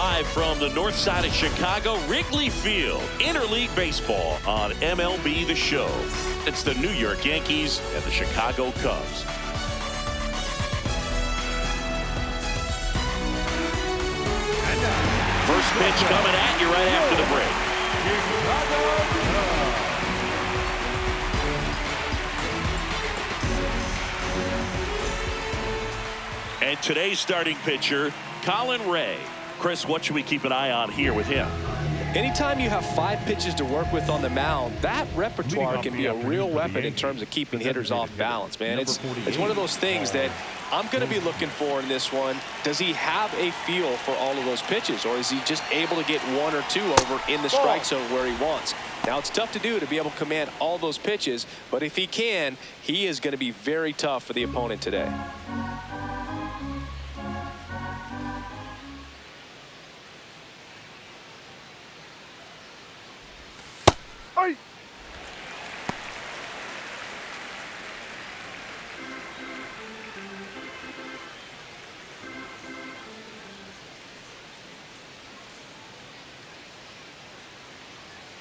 Live from the north side of Chicago, Wrigley Field, interleague baseball on MLB The Show. It's the New York Yankees and the Chicago Cubs. First pitch coming at you right after the break. And today's starting pitcher, Colin Ray. Chris, what should we keep an eye on here with him? Anytime you have 5 pitches to work with on the mound, that repertoire can be a real weapon in terms of keeping hitters off balance, man. It's one of those things that I'm going to be looking for in this one. Does he have a feel for all of those pitches, or is he just able to get 1 or 2 over in the strike zone where he wants? Now, it's tough to do to be able to command all those pitches, but if he can, he is going to be very tough for the opponent today.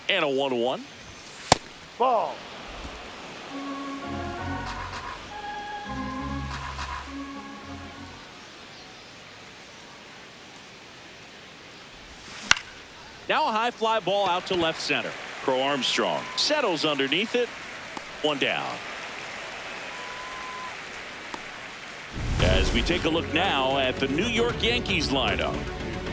And a 1-1. Ball. Now a high fly ball out to left center. Crow Armstrong settles underneath it. 1 down. As we take a look now at the New York Yankees lineup.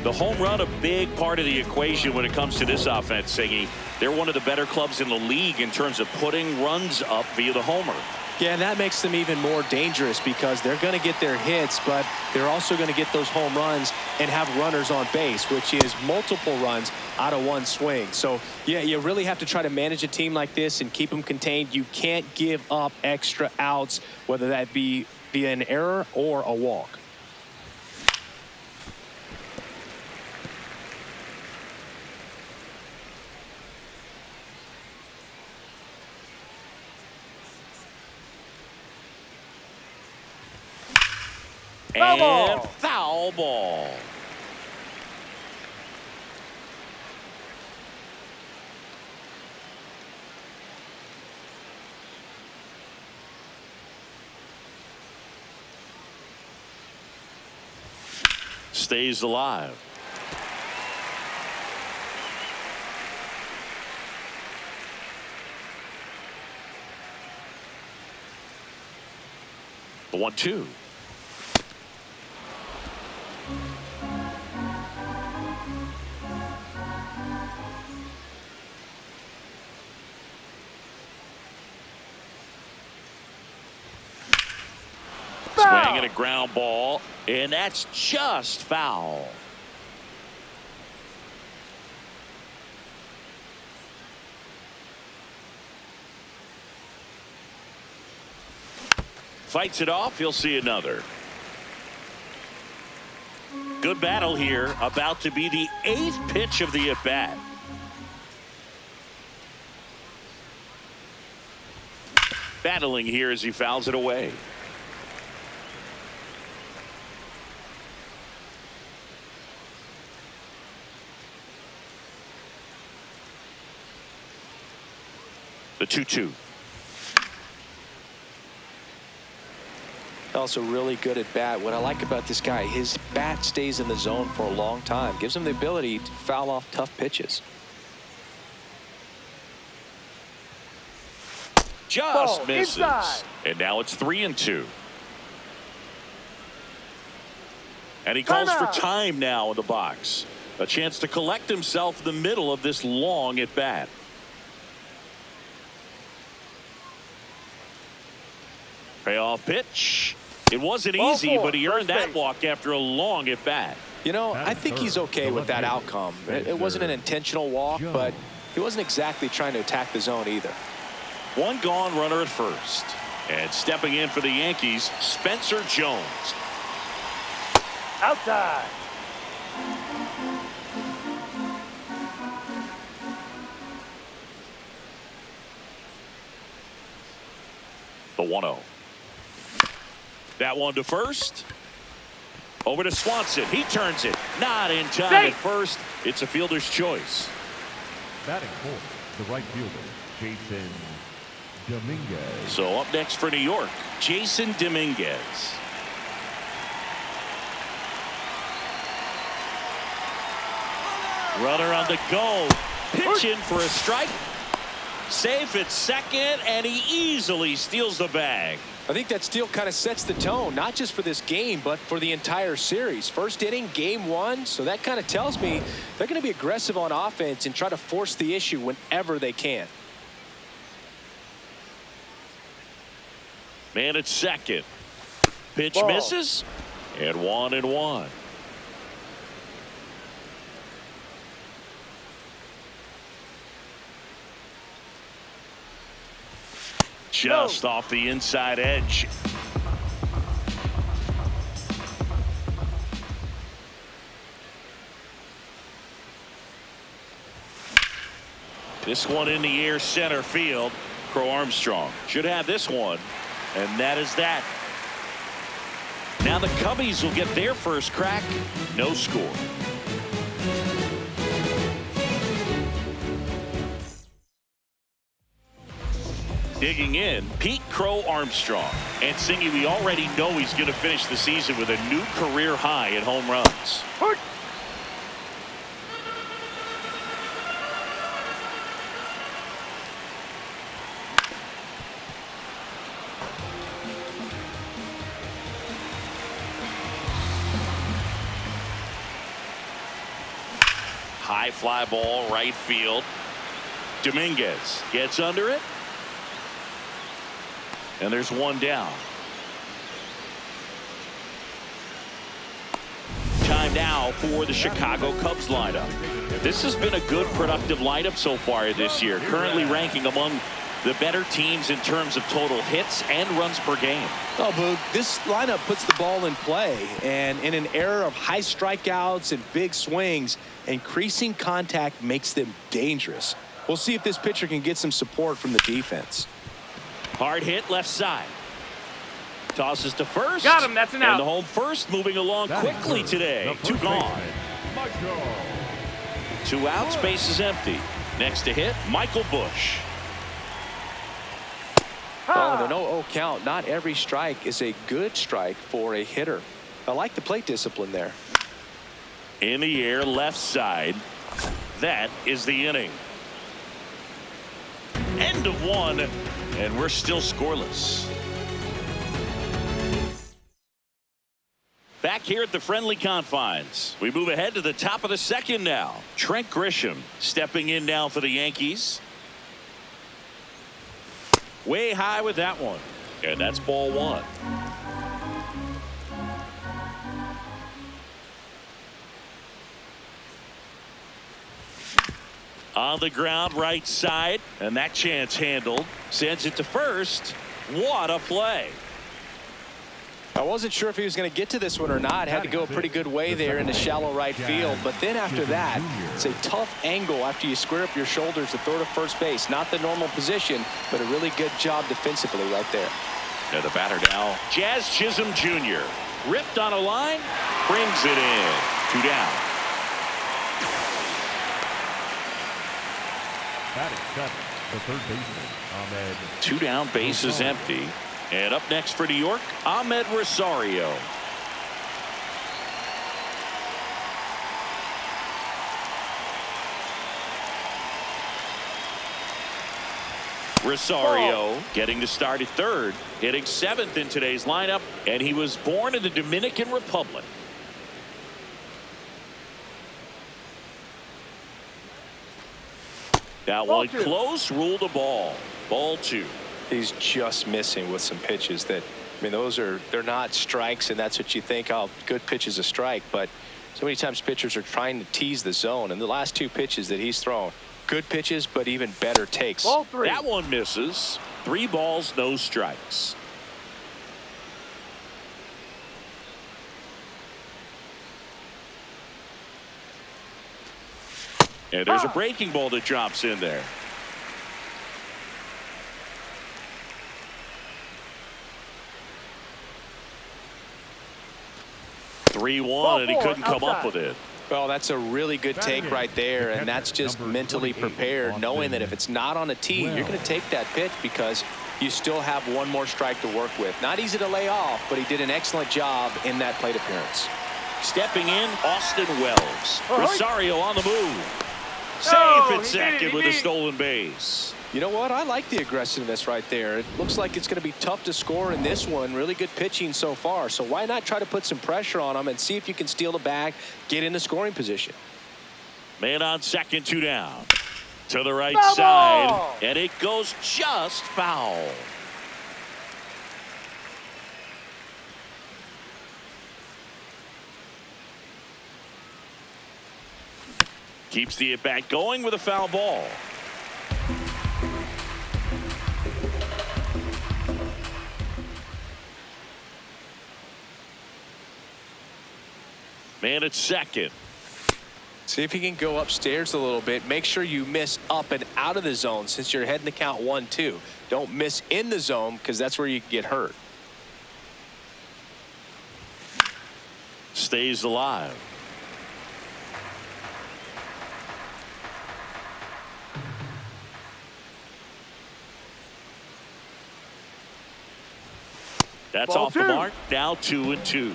The home run, a big part of the equation when it comes to this offense, Siggy. They're one of the better clubs in the league in terms of putting runs up via the homer. Yeah, and that makes them even more dangerous because they're going to get their hits, but they're also going to get those home runs and have runners on base, which is multiple runs out of one swing. So, yeah, you really have to try to manage a team like this and keep them contained. You can't give up extra outs, whether that be via an error or a walk. And foul ball. Stays alive. The 1-2. Swinging a ground ball, and that's just foul. Fights it off. He'll see another. Good battle here. About to be the 8th pitch of the at-bat. Battling here as he fouls it away. The 2-2. Also really good at bat. What I like about this guy, his bat stays in the zone for a long time. Gives him the ability to foul off tough pitches. Just misses. Inside. And now it's 3-2. And he calls for time now in the box. A chance to collect himself in the middle of this long at bat. Payoff pitch. It wasn't easy, but he earned that walk after a long at bat. You know, I think he's okay with that outcome. It wasn't an intentional walk, but he wasn't exactly trying to attack the zone either. 1 gone, runner at first. And stepping in for the Yankees, Spencer Jones. Outside. The 1-0. That one to first. Over to Swanson. He turns it. Not in time at first. It's a fielder's choice. Batting fourth, the right fielder, Jason Dominguez. So up next for New York, Jason Dominguez. Runner on the go. Pitching for a strike. Safe at second, and he easily steals the bag. I think that steal kind of sets the tone, not just for this game, but for the entire series. First inning, game one, so that kind of tells me they're going to be aggressive on offense and try to force the issue whenever they can. Man at second. Pitch Ball. misses, and 1-1. Just off the inside edge. This one in the air, center field. Crow Armstrong should have this one, and that is that. Now the Cubbies will get their first crack. No score. Digging in, Pete Crow Armstrong. And Singy, we already know he's going to finish the season with a new career high in home runs. High fly ball, right field. Dominguez gets under it. And there's one down. Time now for the Chicago Cubs lineup. This has been a good, productive lineup so far this year, currently ranking among the better teams in terms of total hits and runs per game. Oh, Boog, this lineup puts the ball in play, and in an era of high strikeouts and big swings, increasing contact makes them dangerous. We'll see if this pitcher can get some support from the defense. Hard hit left side. Tosses to first. Got him. That's an out. And the home first moving along quickly today. Two gone. Two outs. Base is empty. Next to hit, Michael Busch. Oh, the 0-0 count. Not every strike is a good strike for a hitter. I like the plate discipline there. In the air, left side. That is the inning. End of one. And we're still scoreless. Back here at the friendly confines, we move ahead to the top of the second now. Trent Grisham stepping in now for the Yankees. Way high with that one. And that's ball one. On the ground, right side, and that chance handled. Sends it to first. What a play. I wasn't sure if he was going to get to this one or not. Had to go a pretty good way there in the shallow right field. But then after that, it's a tough angle after you square up your shoulders to throw to first base. Not the normal position, but a really good job defensively right there. And the batter now, Jazz Chisholm Jr. Ripped on a line, brings it in. Two down. Batting seven, the third baseman, Ahmed. Two down, base is empty. And up next for New York, Ahmed Rosario. Rosario getting to start at third, hitting seventh in today's lineup, and he was born in the Dominican Republic. That one close, ruled a ball. Ball two. He's just missing with some pitches that, I mean, they're not strikes, and that's what you think, oh, good pitch is a strike. But so many times pitchers are trying to tease the zone, and the last two pitches that he's thrown, good pitches, but even better takes. Ball three. That one misses. 3 balls, no strikes. And there's a breaking ball that drops in there. 3-1, and he couldn't come up with it. Well, that's a really good take right there, and that's just mentally prepared, knowing that if it's not on a tee, you're going to take that pitch because you still have one more strike to work with. Not easy to lay off, but he did an excellent job in that plate appearance. Stepping in, Austin Wells. Rosario on the move. Safe at second with a stolen base. You know what? I like the aggressiveness right there. It looks like it's going to be tough to score in this one. Really good pitching so far. So why not try to put some pressure on him and see if you can steal the bag, get into scoring position. Man on second, 2 down. To the right side, and it goes just foul. Keeps the at-bat going with a foul ball. Man at second. See if you can go upstairs a little bit. Make sure you miss up and out of the zone since you're heading to count 1-2. Don't miss in the zone because that's where you can get hurt. Stays alive. That's off the mark. Now 2-2.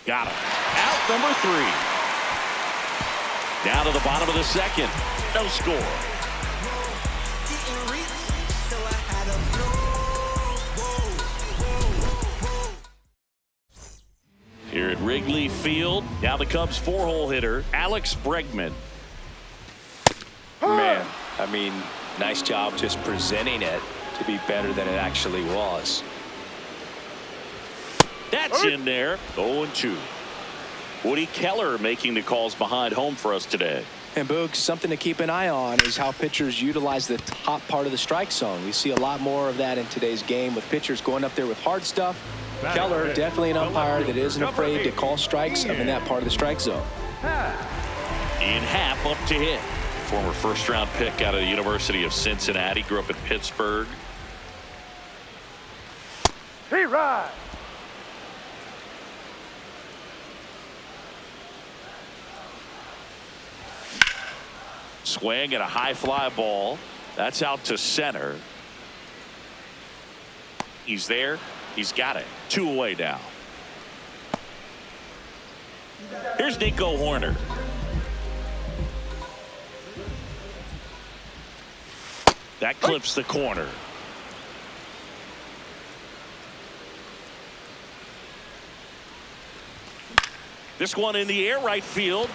Got him. Out number 3. Down to the bottom of the second. No score. Here at Wrigley Field, now the Cubs 4-hole hitter, Alex Bregman. Man, I mean, nice job just presenting it to be better than it actually was. That's in there. 0-2. Woody Keller making the calls behind home for us today. And Boog, something to keep an eye on is how pitchers utilize the top part of the strike zone. We see a lot more of that in today's game with pitchers going up there with hard stuff. Keller, definitely an umpire that isn't afraid to call strikes up in that part of the strike zone. In half up to hit. Former first-round pick out of the University of Cincinnati. Grew up in Pittsburgh. He rides. Swing and a high fly ball. That's out to center. He's there. He's got it. 2 away now. Here's Nico Horner. That clips the corner. This one in the air, right field.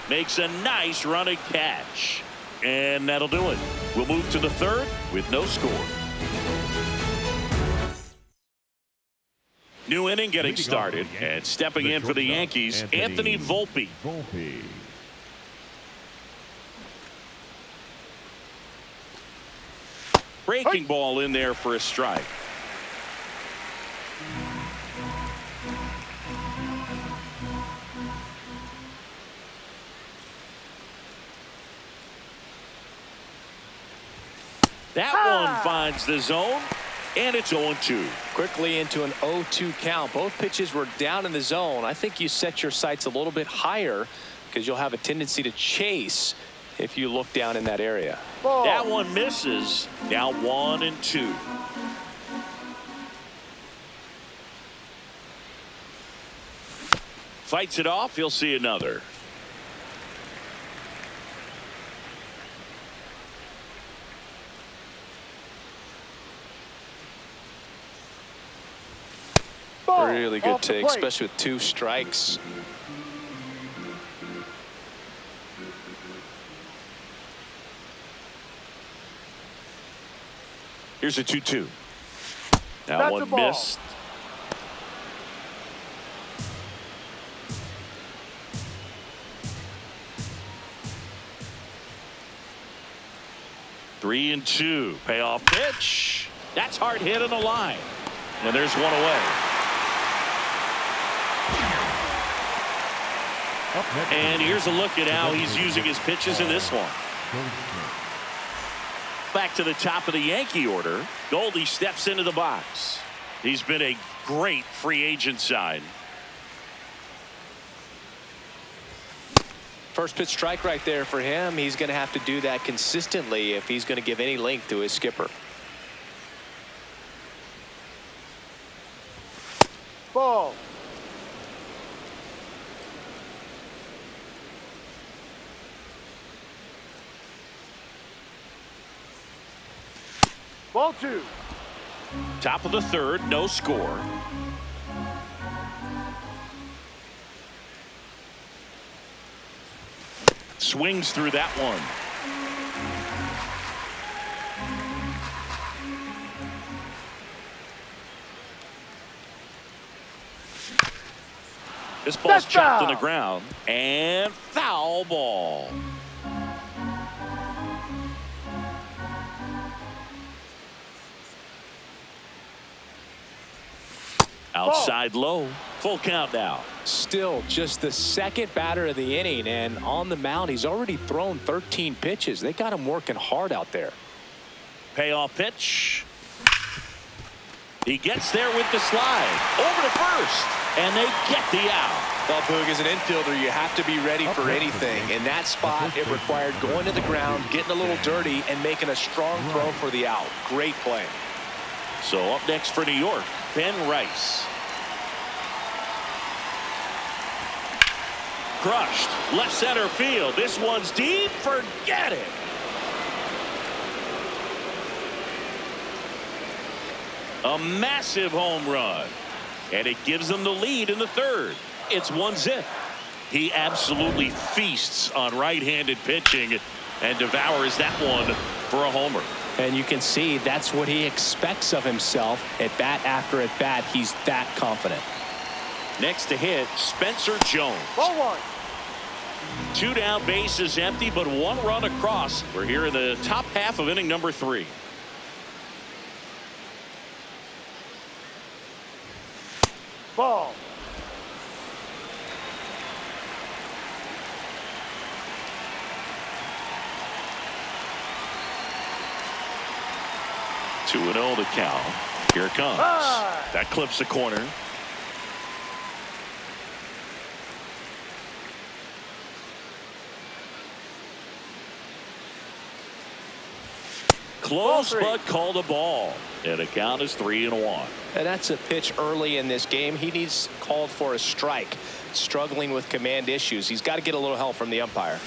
Makes a nice running catch. And that'll do it. We'll move to the third with no score. New inning getting started. And stepping in for the Yankees, Anthony Volpe. Breaking ball in there for a strike. That one finds the zone, and it's 0-2. Quickly into an 0-2 count. Both pitches were down in the zone. I think you set your sights a little bit higher because you'll have a tendency to chase if you look down in that area. That one misses. Now 1-2. Fights it off. He'll see another. Really good take, especially with 2 strikes. Here's a 2-2. Now one missed. Three and 2. Payoff pitch. That's hard hit on the line. And there's one away. And here's a look at how he's using his pitches in this one. back to the top of the Yankee order. Goldie steps into the box. He's been a great free agent sign. First pitch strike right there for him. He's going to have to do that consistently if he's going to give any length to his skipper. Ball. Ball 2. Top of the third, no score. Swings through that one. This ball's chopped on the ground. And foul ball. Outside low. Full count now. Still just the second batter of the inning, and on the mound he's already thrown 13 pitches. They got him working hard out there. Payoff pitch. He gets there with the slide. Over to first. And they get the out. Well, Boog, as an infielder, you have to be ready for anything. In that spot, it required going to the ground, getting a little dirty, and making a strong throw for the out. Great play. So up next for New York, Ben Rice. Crushed. Left center field. This one's deep. Forget it. A massive home run. And it gives them the lead in the third. It's 1-0. He absolutely feasts on right-handed pitching and devours that one for a homer. And you can see that's what he expects of himself at bat after at bat. He's that confident. Next to hit, Spencer Jones. Ball 1. 2 down, bases empty, but 1 run across. We're here in the top half of inning number 3. Ball. Two and 0 the count. Here it comes. That clips the corner. Close, but called a ball. And the count is 3-1. And that's a pitch early in this game. He needs called for a strike. Struggling with command issues. He's got to get a little help from the umpire.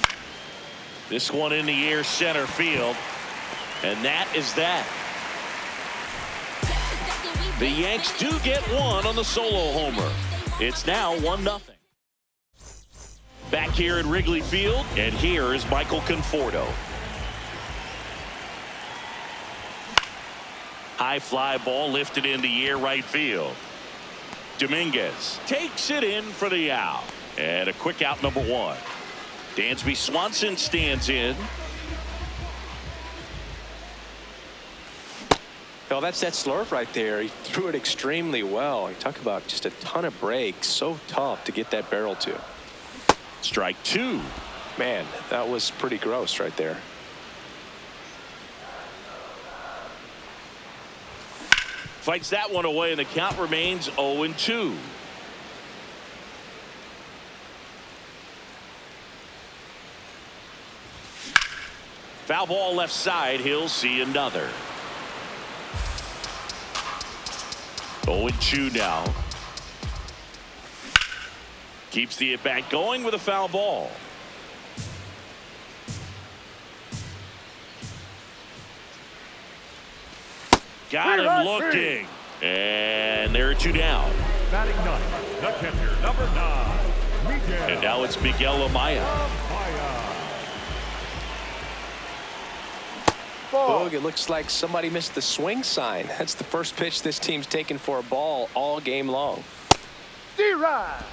This one in the air, center field. And that is that. The Yanks do get one on the solo homer. It's now 1-0. Back here at Wrigley Field, and here is Michael Conforto. High fly ball lifted in the air right field. Dominguez takes it in for the out. And a quick out number 1. Dansby Swanson stands in. Well, that's that slurve right there. He threw it extremely well. You talk about just a ton of breaks. So tough to get that barrel to. Strike 2. Man, that was pretty gross right there. Fights that one away, and the count remains 0-2. Foul ball left side. He'll see another. 0-2 now. Keeps the at-bat going with a foul ball. Got him looking. And there are 2 down. Batting ninth, the catcher, number 9, Miguel. And now it's Miguel Amaya. Boog, it looks like somebody missed the swing sign. That's the first pitch this team's taken for a ball all game long. D-Ride.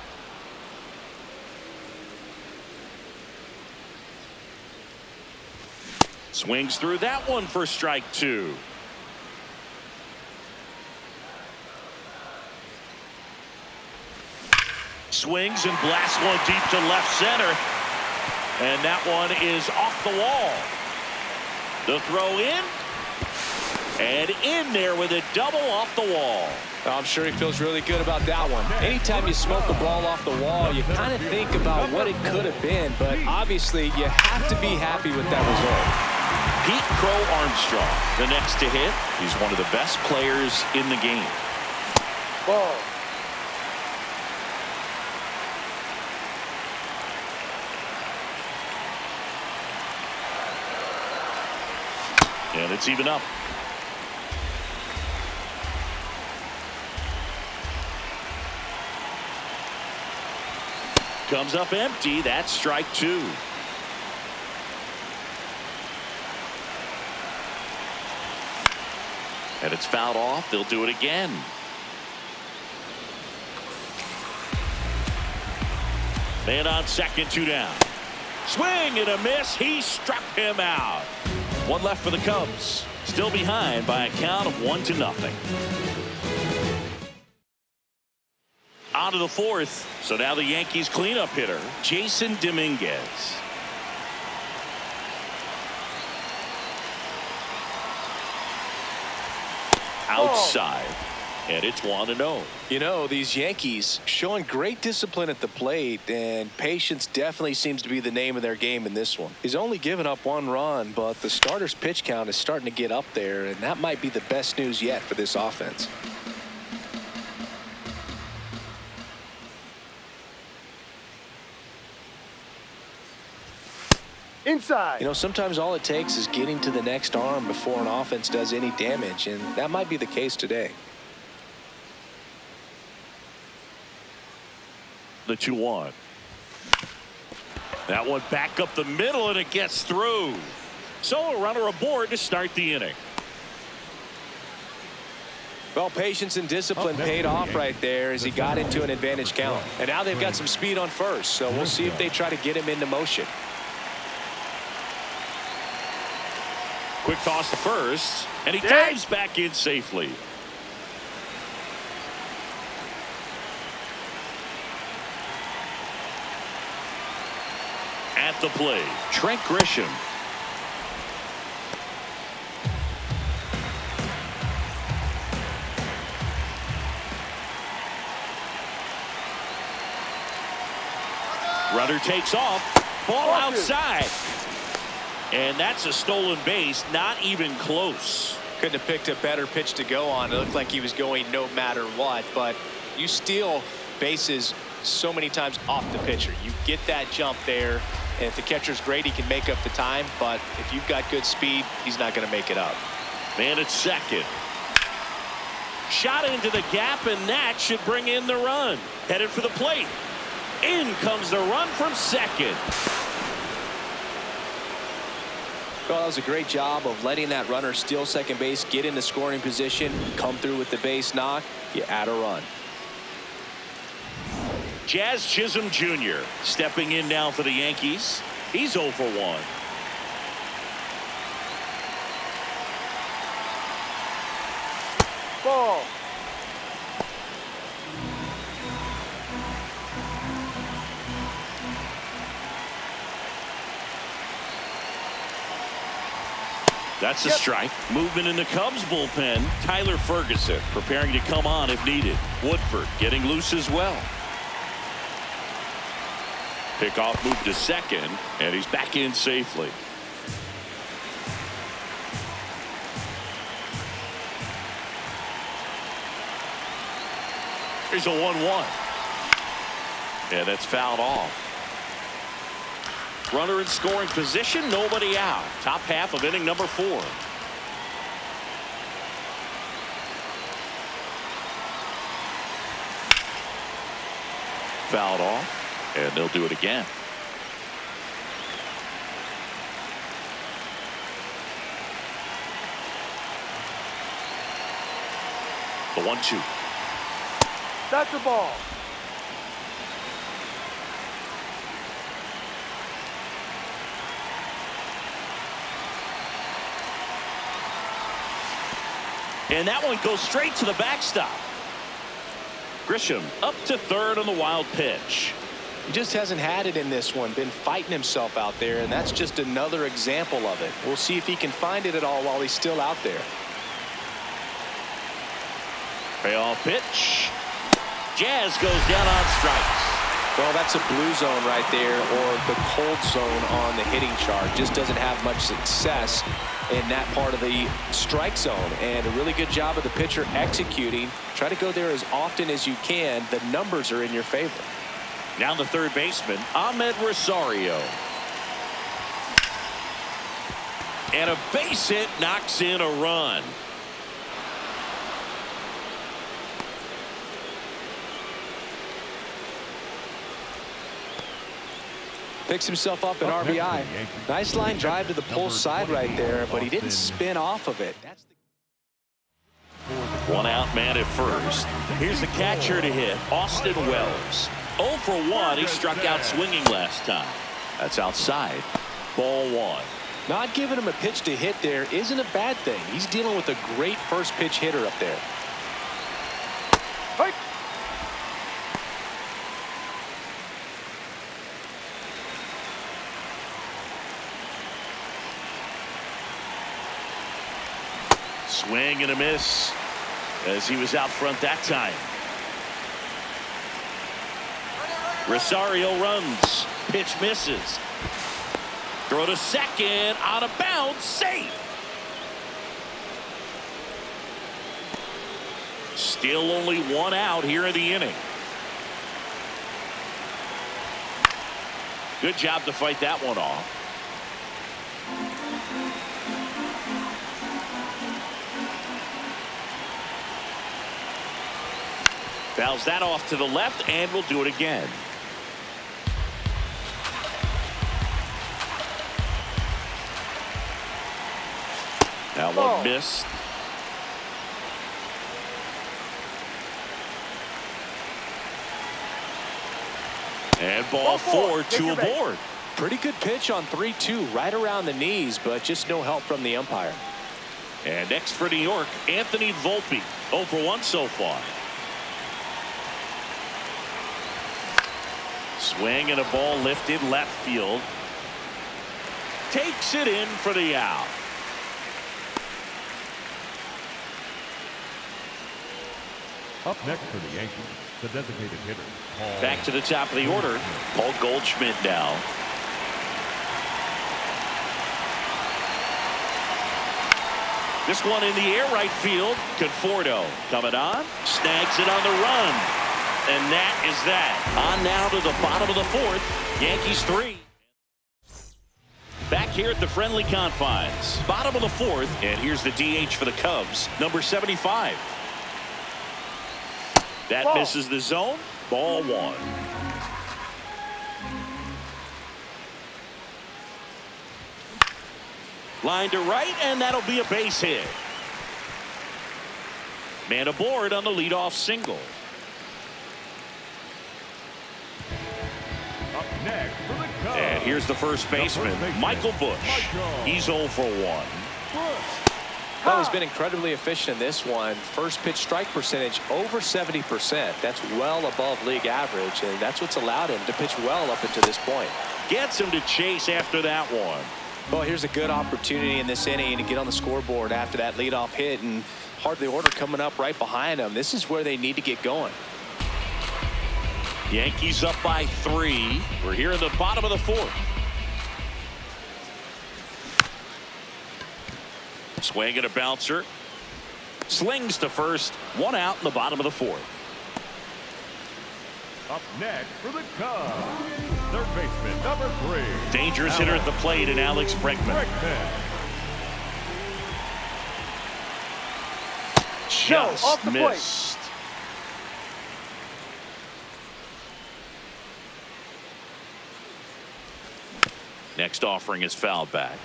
Swings through that one for strike 2. Swings and blasts one deep to left center. And that one is off the wall. The throw in, And in there with a double off the wall. I'm sure he feels really good about that one. Anytime you smoke a ball off the wall, you kind of think about what it could have been, but obviously you have to be happy with that result. Pete Crow Armstrong, the next to hit. He's one of the best players in the game. Ball. And it's even up. Comes up empty. That's strike two. And it's fouled off. They'll do it again. Man on second, 2 down. Swing and a miss. He struck him out. One left for the Cubs. Still behind by a count of 1-0. On to the fourth. So now the Yankees cleanup hitter, Jason Dominguez. Outside. And it's 1-0. You know, these Yankees showing great discipline at the plate, and patience definitely seems to be the name of their game in this one. He's only given up 1 run, but the starter's pitch count is starting to get up there, and that might be the best news yet for this offense. Inside. You know, sometimes all it takes is getting to the next arm before an offense does any damage, and that might be the case today. The 2-1. That one back up the middle, and it gets through. So a runner aboard to start the inning. Well, patience and discipline paid off right there as he got into an advantage count. And now they've got some speed on first, so we'll see if they try to get him into motion. Quick toss to first, and he dives back in safely. At the plate, Trent Grisham. Runner takes off. Ball outside. And that's a stolen base, not even close. Couldn't have picked a better pitch to go on. It looked like he was going no matter what, but you steal bases so many times off the pitcher. You get that jump there, and if the catcher's great, he can make up the time, but if you've got good speed, he's not going to make it up. Man at second. Shot into the gap, and that should bring in the run. Headed for the plate. In comes the run from second. Well, that was a great job of letting that runner steal second base, get into scoring position, come through with the base knock. You add a run. Jazz Chisholm Jr. stepping in now for the Yankees. He's 0 for 1. Ball. That's a strike. Movement in the Cubs bullpen. Tyler Ferguson preparing to come on if needed. Woodford getting loose as well. Pickoff move to second, and he's back in safely. Here's a 1-1. And that's fouled off. Runner in scoring position, nobody out. Top half of inning number 4. Fouled off, and they'll do it again. The 1-2. That's a ball. And that one goes straight to the backstop. Grisham up to third on the wild pitch. He just hasn't had it in this one, been fighting himself out there, and that's just another example of it. We'll see if he can find it at all while he's still out there. Payoff pitch. Jazz goes down on strikes. Well, that's a blue zone right there, or the cold zone on the hitting chart. Just doesn't have much success in that part of the strike zone. And a really good job of the pitcher executing. Try to go there as often as you can. The numbers are in your favor. Now the third baseman, Ahmed Rosario. And a base hit knocks in a run. Picks himself up an RBI. Nice line drive to the pull side right there, but he didn't spin off of it. One out man at first. Here's the catcher to hit, Austin Wells. 0 for 1. He struck out swinging last time. That's outside. Ball 1. Not giving him a pitch to hit there isn't a bad thing. He's dealing with a great first pitch hitter up there. Hey. Swing and a miss as he was out front that time. Rosario runs. Pitch misses. Throw to second. Out of bounds. Safe. Still only one out here in the inning. Good job to fight that one off. Fouls that off to the left and will do it again. That one missed. And ball 4, 2 aboard. Pretty good pitch on 3-2, right around the knees, but just no help from the umpire. And next for New York, Anthony Volpe. 0 for 1 so far. Swing and a ball lifted left field. Takes it in for the out. Up next for the Yankees, the designated hitter. Back to the top of the order, Paul Goldschmidt now. This one in the air right field. Conforto coming on. Snags it on the run. And that is that. On now to the bottom of the 4th. Yankees 3. Back here at the friendly confines. Bottom of the 4th. And here's the DH for the Cubs. Number 75. That misses the zone. Ball 1. Line to right, and that'll be a base hit. Man aboard on the leadoff single. Up next for the Cubs. And here's the first baseman, Michael Busch. He's 0 for 1. Well, he's been incredibly efficient in this one. First pitch strike percentage over 70%. That's well above league average, and that's what's allowed him to pitch well up until this point. Gets him to chase after that one. Well, here's a good opportunity in this inning to get on the scoreboard after that leadoff hit, and hard the order coming up right behind them. This is where they need to get going. Yankees up by 3. We're here in the bottom of the 4th. Swing and a bouncer. Slings to first. 1 out in the bottom of the 4th. Up next for the Cubs, third baseman, number 3. Dangerous hitter at the plate in Alex Bregman. Just off the plate. missed. Next offering is fouled back.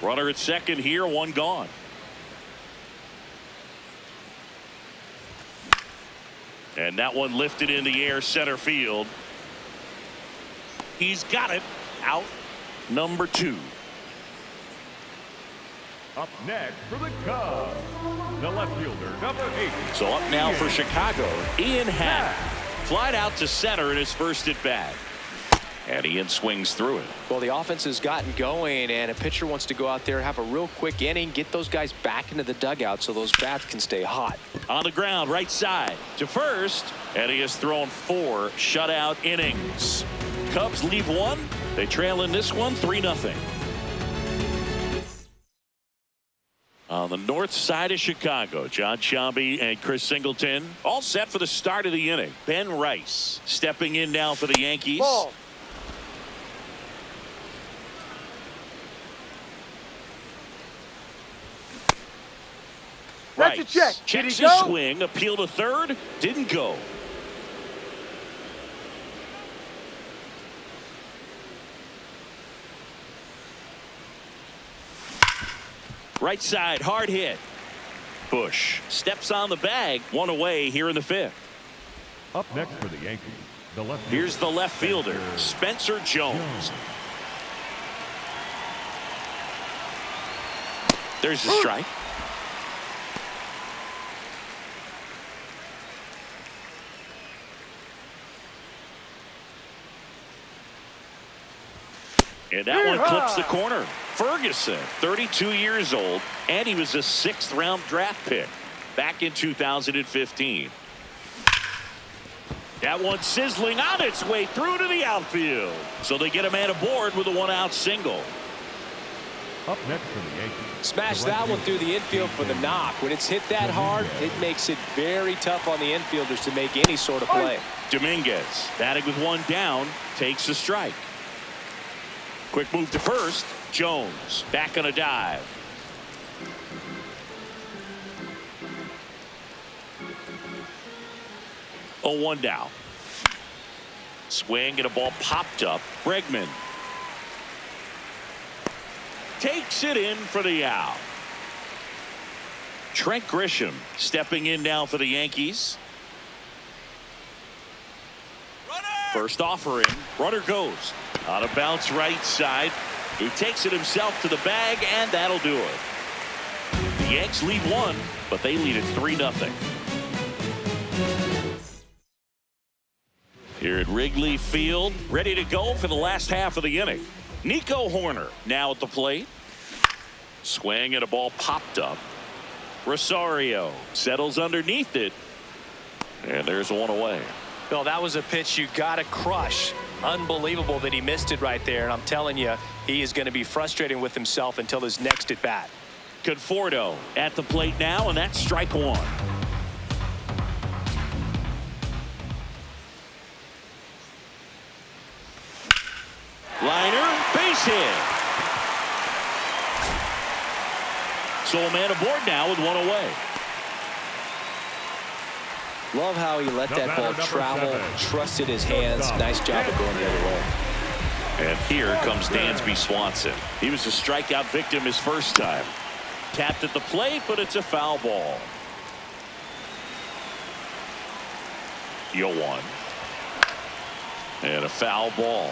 Runner at second here, 1 gone. And that one lifted in the air center field. He's got it. Out number 2. Up next for the Cubs, the left fielder, number 8. So up now for Chicago, Ian Happ. Flied out to center in his first at bat. And Ian swings through it. Well, the offense has gotten going, and a pitcher wants to go out there, have a real quick inning, get those guys back into the dugout so those bats can stay hot. On the ground, right side to first, and he has thrown 4 shutout innings. Cubs leave 1. They trail in this one 3-0. On the north side of Chicago, John Sciambi and Chris Singleton all set for the start of the inning. Ben Rice stepping in now for the Yankees. Ball. That's a check. Did Checks he his go? swing, appeal to third, didn't go. Right side, hard hit. Bush steps on the bag, 1 away here in the 5th. Up next for the Yankees, the left. Here's the left fielder, Spencer Jones. There's the strike. And that one clips the corner. Ferguson, 32 years old, and he was a 6th-round draft pick back in 2015. That one sizzling on its way through to the outfield. So they get a man aboard with a 1-out single. Up next for the Yankees. Smash that one through the infield for the knock. When it's hit that hard, it makes it very tough on the infielders to make any sort of play. Dominguez, batting with 1 down, takes a strike. Quick move to first. Jones back on a dive. Oh, 1 down. Swing and a ball popped up. Bregman takes it in for the out. Trent Grisham stepping in now for the Yankees. First offering. Runner goes. On a bounce right side. He takes it himself to the bag, and that'll do it. The Yanks lead 1, but they lead it 3-0. Here at Wrigley Field, ready to go for the last half of the inning. Nico Horner now at the plate. Swing and a ball popped up. Rosario settles underneath it. And there's 1 away. Well, that was a pitch you got to crush. Unbelievable that he missed it right there. And I'm telling you, he is going to be frustrated with himself until his next at bat. Conforto at the plate now, and that's strike 1. Liner, base hit. So a man aboard now with 1 away. Love how he let that ball travel, trusted his hands. Nice job of going the other way. And here comes Dansby Swanson. He was a strikeout victim his first time. Tapped at the plate, but it's a foul ball. 0-1. And a foul ball.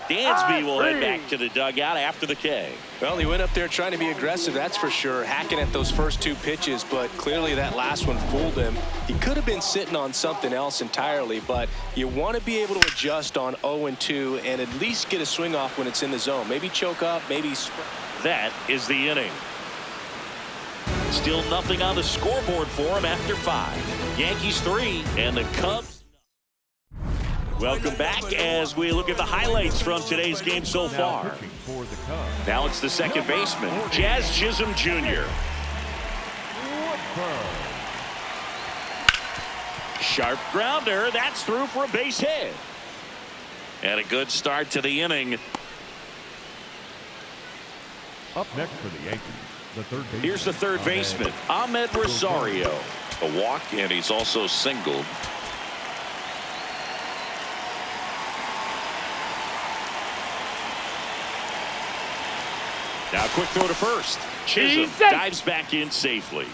Dansby will head back to the dugout after the K. Well, he went up there trying to be aggressive, that's for sure, hacking at those first 2 pitches, but clearly that last one fooled him. He could have been sitting on something else entirely, but you want to be able to adjust on 0-2 and at least get a swing off when it's in the zone. Maybe choke up, maybe. That is the inning. Still nothing on the scoreboard for him after 5. Yankees 3 and the Cubs. Welcome back as we look at the highlights from today's game so far. Now it's the second baseman, Jazz Chisholm Jr. Sharp grounder. That's through for a base hit. And a good start to the inning. Up next for the Yankees, the third baseman. Here's the third baseman, Ahmed Rosario. A walk, and he's also singled. Now a quick throw to first. Chisholm dives back in safely.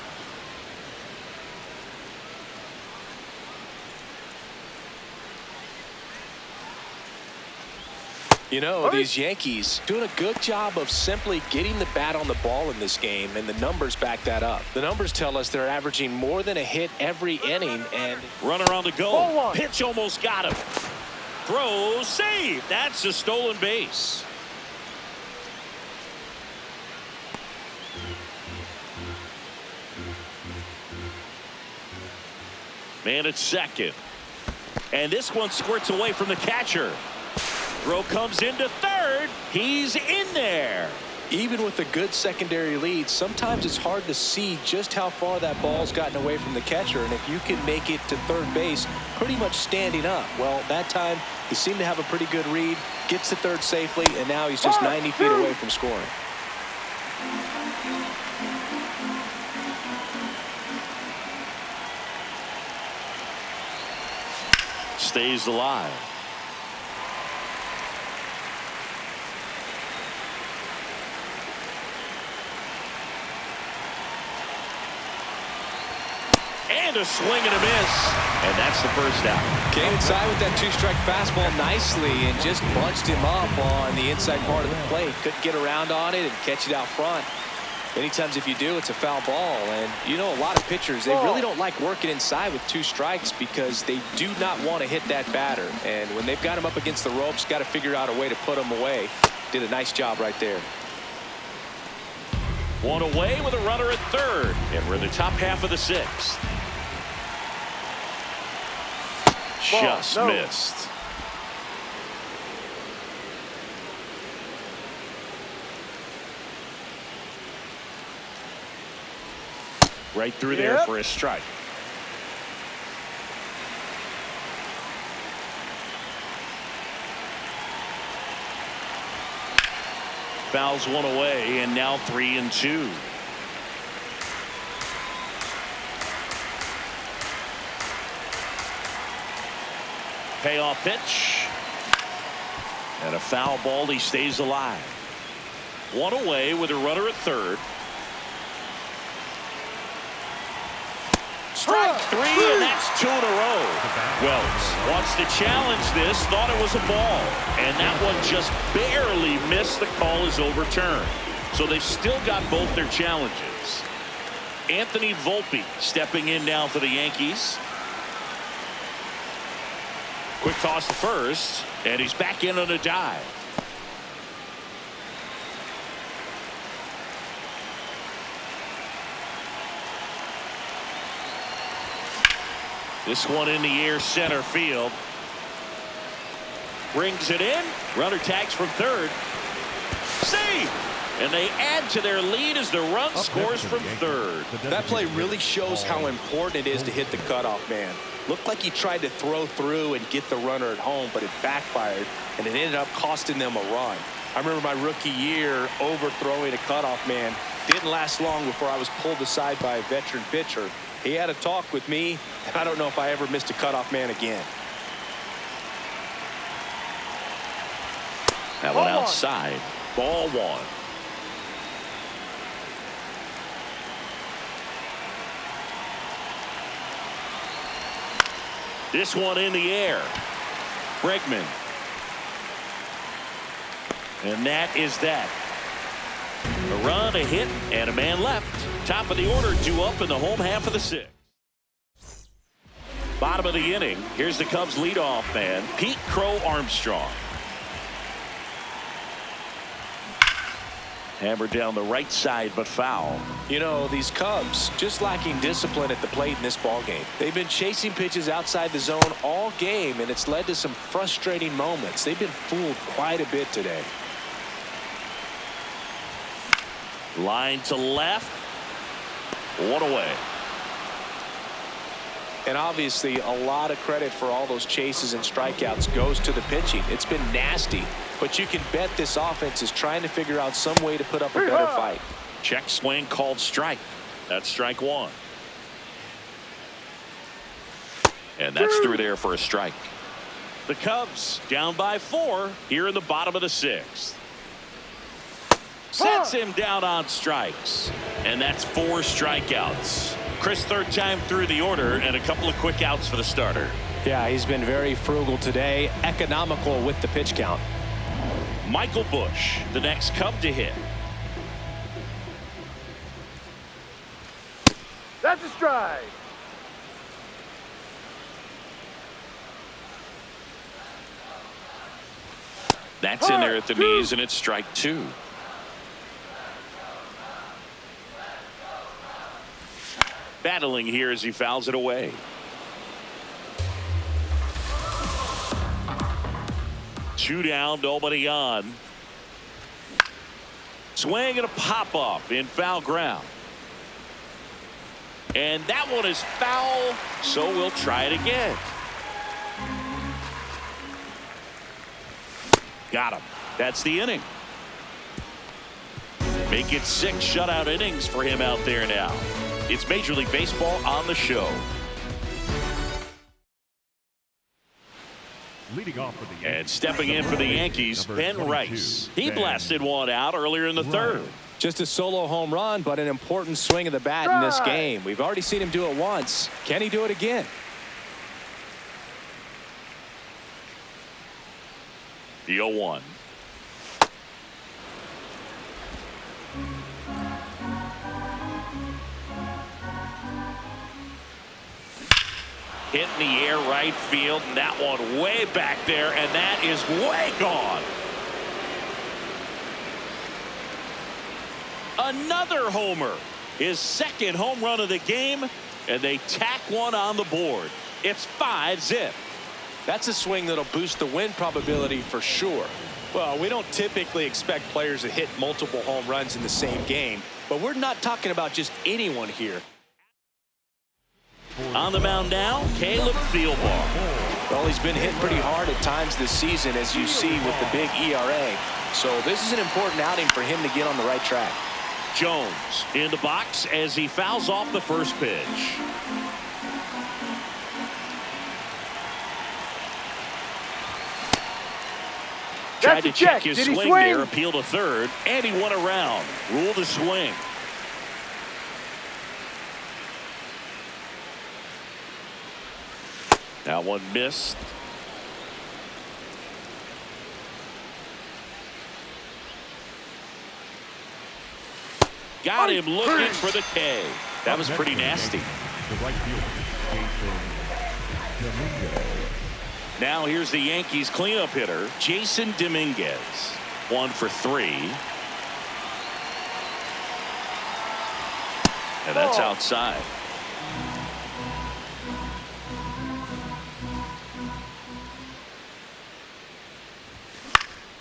You know, these Yankees doing a good job of simply getting the bat on the ball in this game, and the numbers back that up. The numbers tell us they're averaging more than a hit every inning. And runner on the go. Pitch almost got him. Throw, save. That's a stolen base. Man at second. And this one squirts away from the catcher. Throw comes into third. He's in there. Even with a good secondary lead, sometimes it's hard to see just how far that ball's gotten away from the catcher. And if you can make it to third base pretty much standing up, well, that time he seemed to have a pretty good read, gets to third safely, and now he's just 90 feet away from scoring. Stays alive. And a swing and a miss. And that's the first out. Came inside with that two-strike fastball nicely and just bunched him up on the inside part of the plate. Couldn't get around on it and catch it out front. Many times if you do, it's a foul ball. And you know, a lot of pitchers, they really don't like working inside with two strikes because they do not want to hit that batter. And when they've got him up against the ropes, got to figure out a way to put him away. Did a nice job right there. One away with a runner at third. And we're in the top half of the sixth. Just missed. Right through there for a strike. Fouls one away, and now 3-2. Payoff pitch. And a foul ball. He stays alive. One away with a runner at third. Strike three, and that's 2 in a row. Wells wants to challenge this, thought it was a ball, and that one just barely missed. The call is overturned. So they've still got both their challenges. Anthony Volpe stepping in now for the Yankees. Quick toss to first, and he's back in on a dive. This one in the air, center field. Brings it in. Runner tags from third. Save! And they add to their lead as the run scores from third. That play really shows how important it is to hit the cutoff man. Looked like he tried to throw through and get the runner at home, but it backfired, and it ended up costing them a run. I remember my rookie year overthrowing a cutoff man. Didn't last long before I was pulled aside by a veteran pitcher. He had a talk with me, and I don't know if I ever missed a cutoff man again. That one outside. Ball one. This one in the air. Bregman. And that is that. A run, a hit, and a man left. Top of the order, 2 up in the home half of the sixth. Bottom of the inning. Here's the Cubs leadoff man, Pete Crow Armstrong. Hammered down the right side, but foul. You know, these Cubs just lacking discipline at the plate in this ballgame. They've been chasing pitches outside the zone all game, and it's led to some frustrating moments. They've been fooled quite a bit today. Line to left. One away. And obviously a lot of credit for all those chases and strikeouts goes to the pitching. It's been nasty, but you can bet this offense is trying to figure out some way to put up a better fight. Check swing called strike. That's strike one. And that's through there for a strike. The Cubs down by 4 here in the bottom of the sixth. Sets him down on strikes. And that's 4 strikeouts. Chris, third time through the order, and a couple of quick outs for the starter. Yeah, he's been very frugal today, economical with the pitch count. Michael Bush, the next Cub to hit. That's a strike. That's in there at the knees, and it's strike 2. Battling here as he fouls it away. Two down, nobody on. Swing and a pop up in foul ground. And that one is foul, so we'll try it again. Got him. That's the inning. Make it 6 shutout innings for him out there now. It's Major League Baseball on the show. Leading off for the Yankees. And stepping in for the Yankees, Ben Rice. He blasted one out earlier in the third. Just a solo home run, but an important swing of the bat in this game. We've already seen him do it once. Can he do it again? The 0-1. Hit in the air right field, and that one way back there, and that is way gone. Another homer. His second home run of the game, and they tack one on the board. It's 5-zip. That's a swing that'll boost the win probability for sure. Well, we don't typically expect players to hit multiple home runs in the same game, but we're not talking about just anyone here. On the mound now, Caleb Thielbar. Well, he's been hit pretty hard at times this season, as you see with the big ERA. So this is an important outing for him to get on the right track. Jones in the box as he fouls off the first pitch. Tried to check his swing there, appeal to third, and he went around. Ruled a swing. That one missed. Got him looking for the K. That was pretty nasty. The right fielder, Jason Dominguez. Now here's the Yankees cleanup hitter, Jason Dominguez. 1 for 3. And that's outside.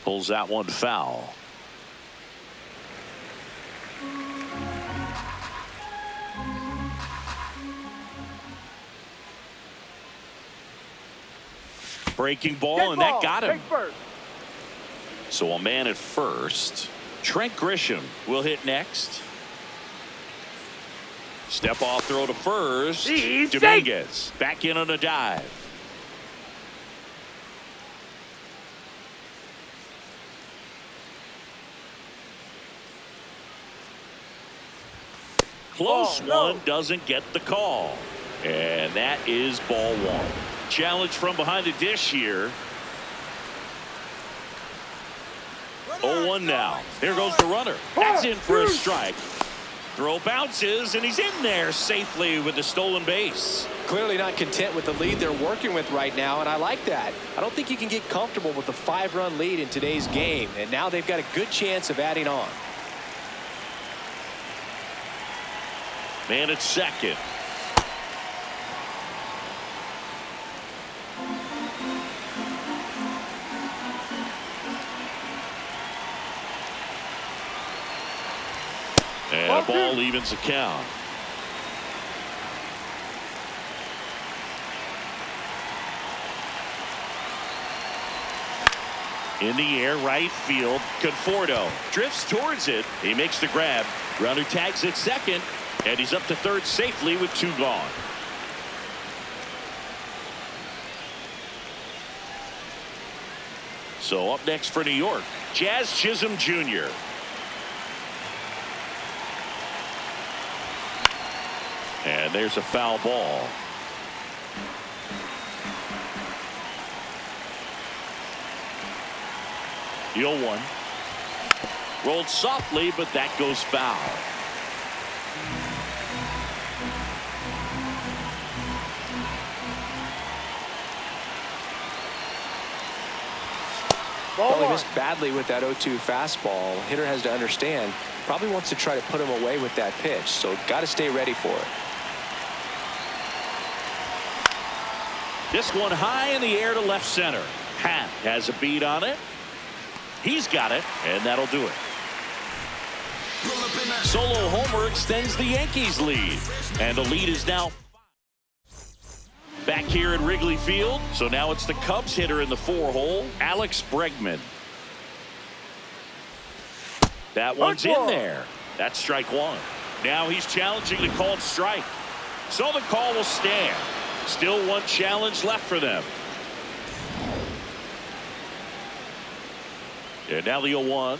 Pulls that one foul. Breaking ball, and that got him. So a man at first. Trent Grisham will hit next. Step off throw to first. Dominguez back in on a dive. Close one, doesn't get the call. And that is ball 1. Challenge from behind the dish here. 0-1 now. Here goes the runner. That's in for a strike. Throw bounces, and he's in there safely with the stolen base. Clearly not content with the lead they're working with right now, and I like that. I don't think you can get comfortable with a 5-run lead in today's game, and now they've got a good chance of adding on. Man at second. And a ball evens the count. In the air, right field. Conforto drifts towards it. He makes the grab. Runner tags at second, and he's up to third safely with 2 gone. So up next for New York, Jazz Chisholm Jr. And there's a foul ball. The 0-1. Rolled softly, but that goes foul. Well, he missed badly with that 0-2 fastball. Hitter has to understand, probably wants to try to put him away with that pitch, so got to stay ready for it. This one high in the air to left center. Happ has a beat on it. He's got it, and that'll do it. Solo homer extends the Yankees lead, and the lead is now back here at Wrigley Field. So now it's the Cubs hitter in the 4-hole, Alex Bregman. That one's in there. That's strike one. Now he's challenging the called strike. So the call will stand. Still one challenge left for them. And now the 0-1.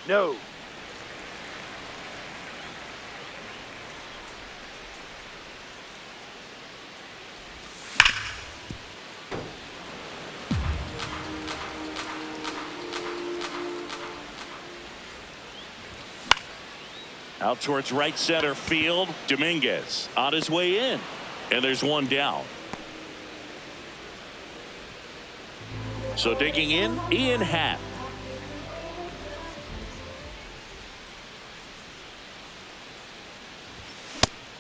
No. Out towards right center field. Dominguez on his way in. And there's one down. So digging in, Ian Happ.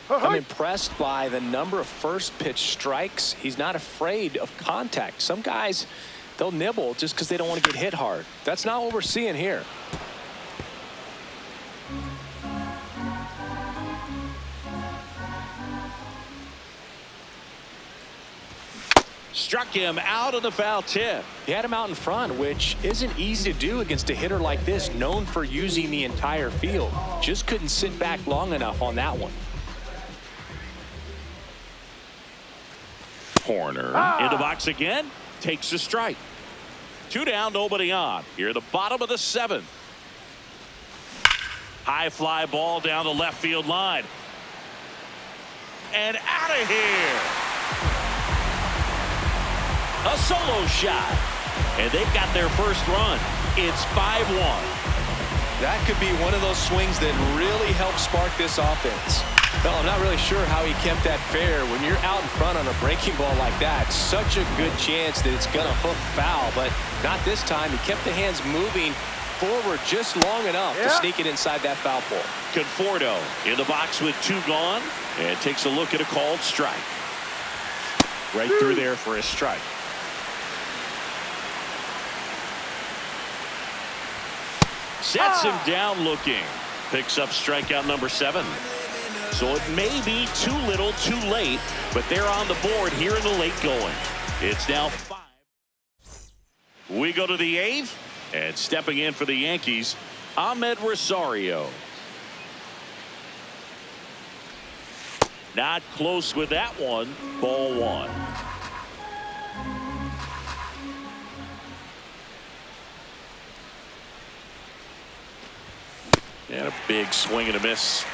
I'm impressed by the number of first pitch strikes. He's not afraid of contact. Some guys, they'll nibble just because they don't want to get hit hard. That's not what we're seeing here. Struck him out of the foul tip. He had him out in front, which isn't easy to do against a hitter like this, known for using the entire field. Just couldn't sit back long enough on that one. Corner in the box again. Takes a strike. 2 down, nobody on. Here at the bottom of the 7th. High fly ball down the left field line. And out of here. A solo shot. And they've got their first run. It's 5-1. That could be one of those swings that really helps spark this offense. Well, I'm not really sure how he kept that fair. When you're out in front on a breaking ball like that, such a good chance that it's going to hook foul, but not this time. He kept the hands moving forward just long enough to sneak it inside that foul pole. Conforto in the box with 2 gone and takes a look at a called strike. Right through there for a strike. Sets him down looking. Picks up strikeout number 7. So it may be too little too late, but they're on the board here in the late going. It's now 5. We go to the 8th, and stepping in for the Yankees, Ahmed Rosario. Not close with that one. Ball 1. And a big swing and a miss.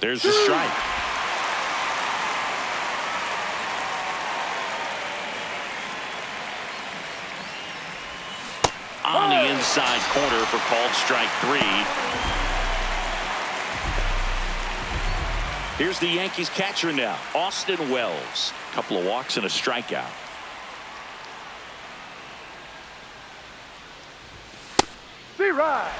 There's the strike. On the inside corner for called strike 3. Here's the Yankees catcher now, Austin Wells. A couple of walks and a strikeout. Be right.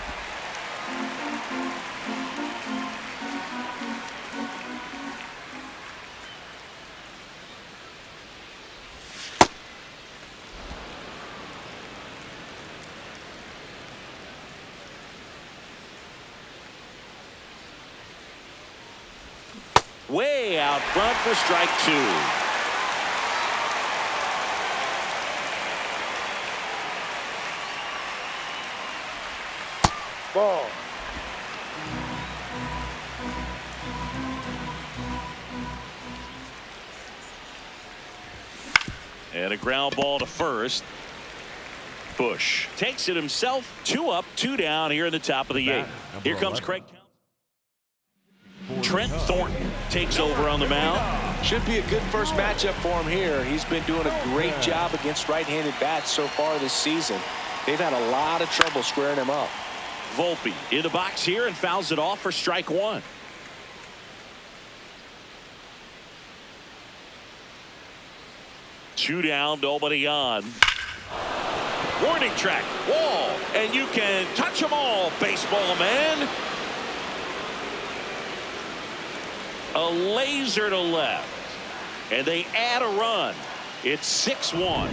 Way out front for strike 2. Ball. And a ground ball to first. Bush takes it himself. 2 up, 2 down here in the top of the 8th. Here comes Craig. Trent Thornton takes over on the mound. Should be a good first matchup for him here. He's been doing a great job against right-handed bats so far this season. They've had a lot of trouble squaring him up. Volpe in the box here and fouls it off for strike one. Two down, nobody on. Warning track, wall, and you can touch them all, baseball man. A laser to left, and they add a run. It's 6-1.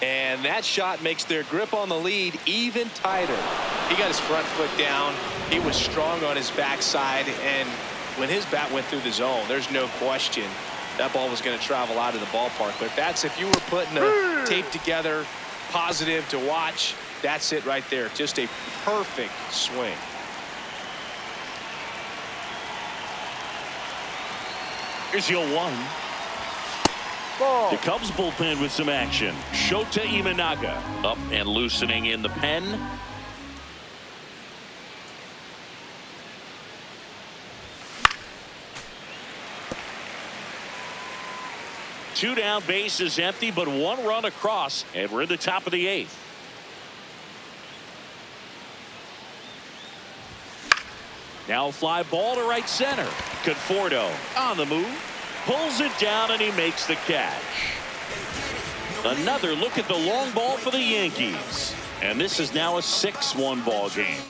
And that shot makes their grip on the lead even tighter. He got his front foot down. He was strong on his backside, and when his bat went through the zone, there's no question that ball was going to travel out of the ballpark. But that's, if you were putting a tape together, positive to watch, that's it right there. Just a perfect swing. Here's your one. Ball. The Cubs bullpen with some action. Shota Imanaga up and loosening in the pen. Two down, base is empty, but one run across, and we're in the top of the eighth. Now a fly ball to right center. Conforto on the move. Pulls it down and he makes the catch. Another look at the long ball for the Yankees. And this is now a 6-1 ball game.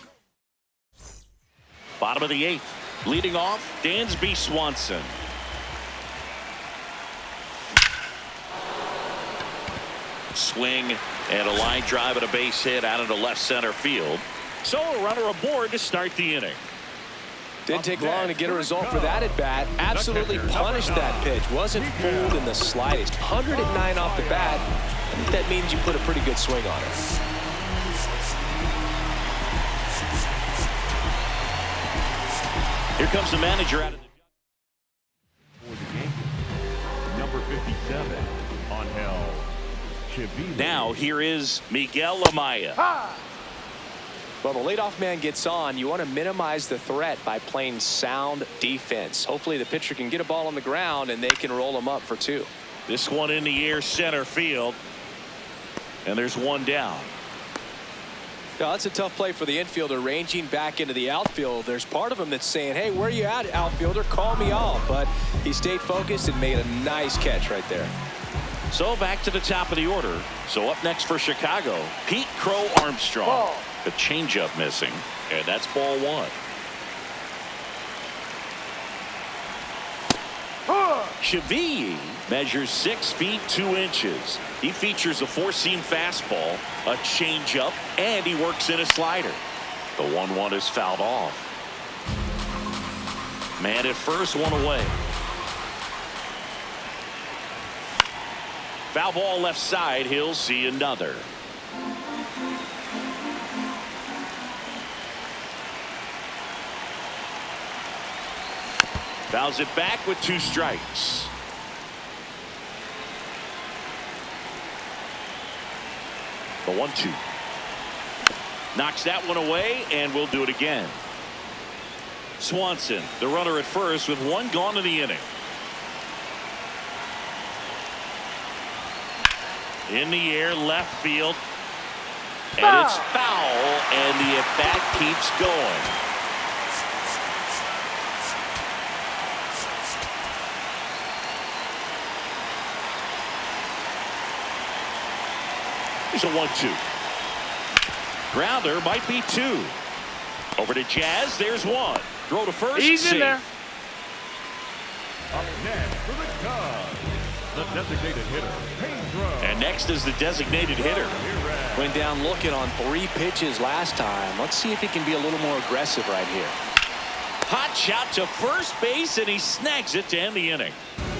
Bottom of the eighth. Leading off, Dansby Swanson. Swing and a line drive and a base hit out into left center field. So a runner aboard to start the inning. Didn't take long to get a result for that at bat. Absolutely punished that pitch. Wasn't fooled in the slightest. 109 off the bat. I think that means you put a pretty good swing on it. Here comes the manager out of the For the Yankees, number 57 on held. Now here is Miguel Amaya. Well, the leadoff man gets on. You want to minimize the threat by playing sound defense. Hopefully the pitcher can get a ball on the ground and they can roll him up for two. This one in the air, center field. And there's one down. Now, that's a tough play for the infielder, ranging back into the outfield. There's part of him that's saying, hey, where you at, outfielder? Call me off. But he stayed focused and made a nice catch right there. So back to the top of the order. So up next for Chicago, Pete Crow Armstrong. Ball. The changeup missing, and that's ball one. Chevy measures 6 feet 2 inches. He features a four-seam fastball, a changeup, and he works in a slider. The 1-1 is fouled off. Man at first, one away. Foul ball left side. He'll see another. Fouls it back with 2 strikes. The 1-2. Knocks that one away, and we'll do it again. Swanson, the runner at first, with 1 gone in the inning. In the air, left field. And it's foul, and the at-bat keeps going. Here's a 1-2. Grounder might be 2. Over to Jazz. There's 1. Throw to first. He's in there. Up next for the Cubs, the designated hitter, Pedro. And next is the designated hitter. Went down looking on 3 pitches last time. Let's see if he can be a little more aggressive right here. Hot shot to first base, and he snags it to end the inning.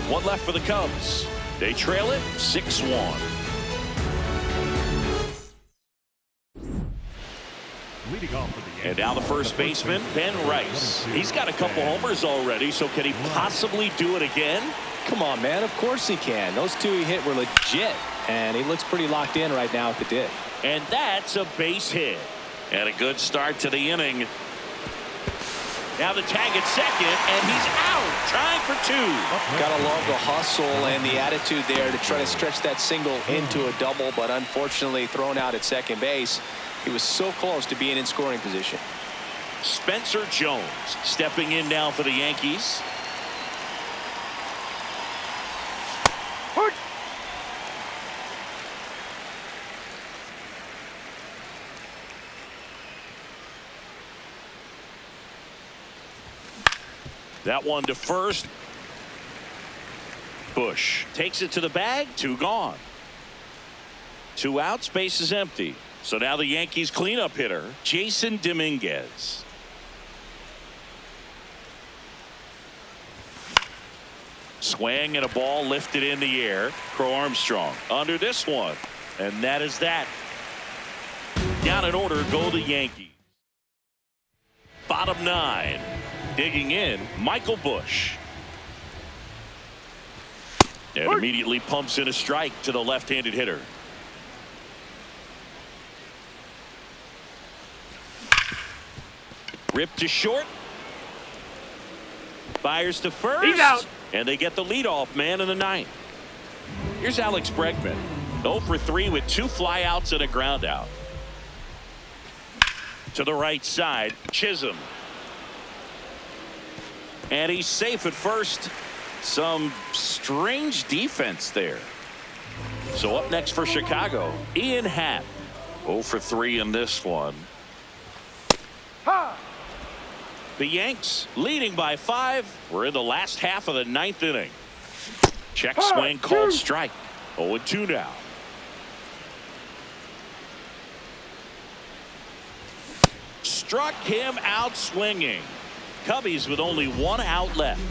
1 left for the Cubs. They trail it 6-1. And now the first baseman, Ben Rice. He's got a couple homers already, so can he possibly do it again? Come on, man. Of course he can. Those 2 he hit were legit, and he looks pretty locked in right now at the dip. And that's a base hit. And a good start to the inning. Now the tag at second, and he's out, trying for two. Gotta love the hustle and the attitude there to try to stretch that single into a double, but unfortunately thrown out at second base. He was so close to being in scoring position. Spencer Jones stepping in now for the Yankees. That one to first. Bush takes it to the bag. Two gone. Two outs. Base is empty. So now the Yankees cleanup hitter, Jason Dominguez. Swing and a ball lifted in the air. Crow Armstrong under this one. And that is that. Down in order go the Yankees. Bottom nine. Digging in, Michael Bush. And immediately pumps in a strike to the left-handed hitter. Ripped to short. Fires to first. He's out. And they get the leadoff man in the ninth. Here's Alex Bregman. 0 for 3 with 2 flyouts and a ground out. To the right side, Chisholm. And he's safe at first. Some strange defense there. So up next for Chicago, Ian Happ. 0 for 3 in this one. The Yanks leading by 5. We're in the last half of the 9th inning. Check swing called strike. 0-2 now. Struck him out swinging. Cubbies with only 1 out left.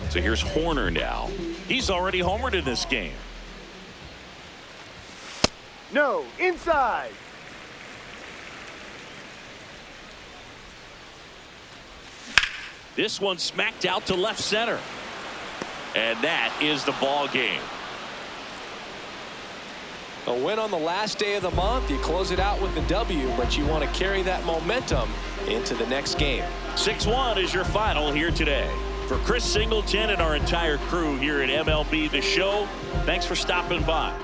So here's Horner now. He's already homered in this game. No, inside. This one smacked out to left center. And that is the ball game. A win on the last day of the month. You close it out with the W, but you want to carry that momentum into the next game. 6-1 is your final here today. For Chris Singleton and our entire crew here at MLB The Show, thanks for stopping by.